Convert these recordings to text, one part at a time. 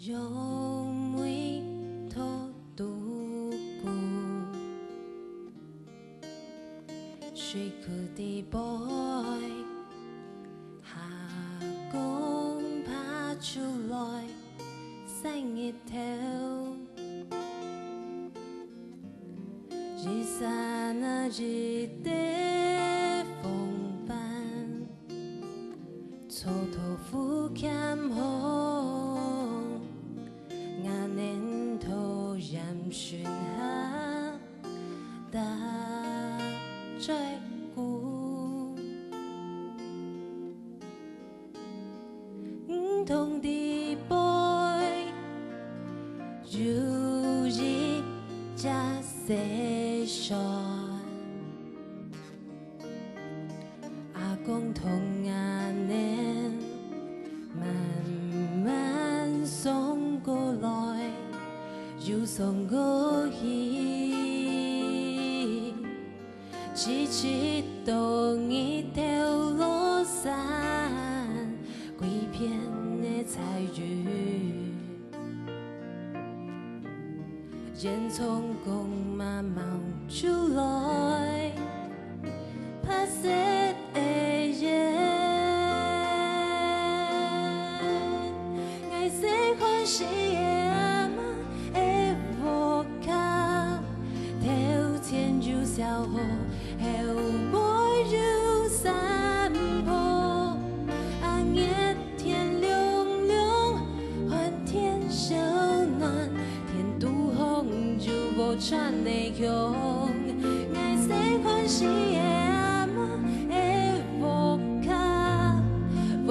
用为托独孤，水库的 boy， 下工爬出來，生一條，日曬那日的風帆，草頭富強紅。年頭任船下打追鼓，唔同的 boy， 如一家細船，阿公同阿年慢慢送過來。又送過去，痴痴當一條路山，幾片的彩雨，煙囪公媽冒出來，拍攝的煙，愛惜歡喜。小河後我有散步，暗夜天亮亮，歡天小暖，天都紅就無穿的香，愛惜歡喜的阿嬤的無卡，無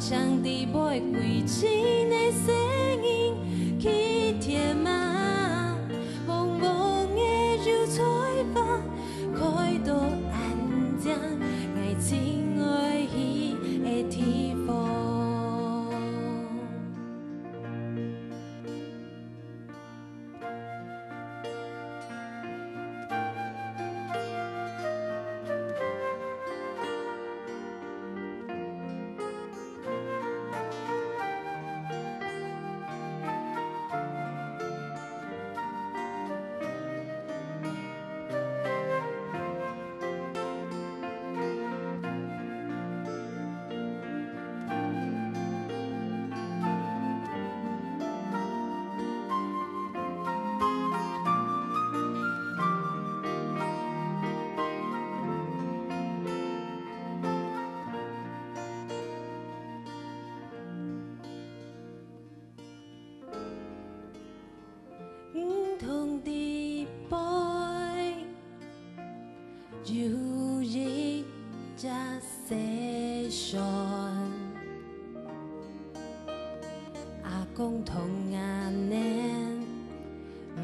唱的背歸情的聲音去填滿，朦朧的如彩花。開到安靜，愛情愛意的地方。唔同的 boy， 有一架細船，阿公同阿年慢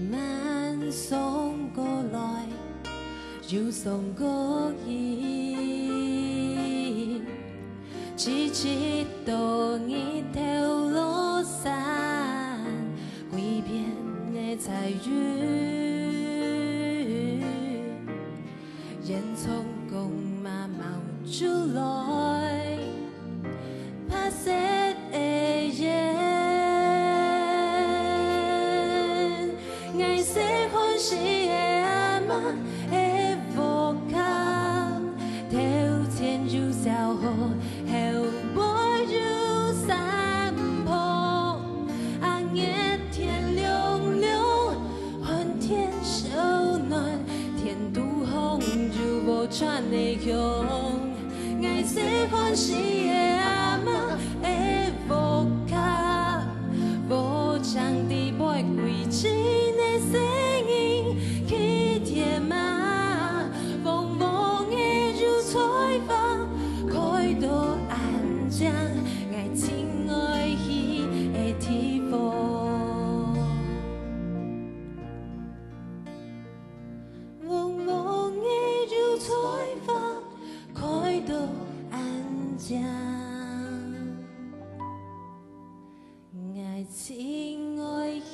慢送過來，又送過去，痴痴當一條路山。幾片的彩雨，煙囪公媽冒出來，拍攝的煙，愛惜歡喜的阿嬤的無卡，頭前有小河，後我有山坡，暗夜。穿的香，愛惜歡喜的阿嬤的無卡，無唱的背歸情的聲音去填滿，朦朧的如彩花，開到安靜，愛情愛意的地方。彩花開到安靜，愛情愛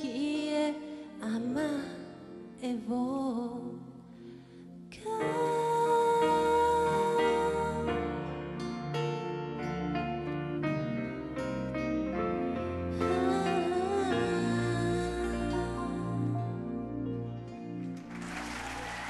意的阿嬤的無卡。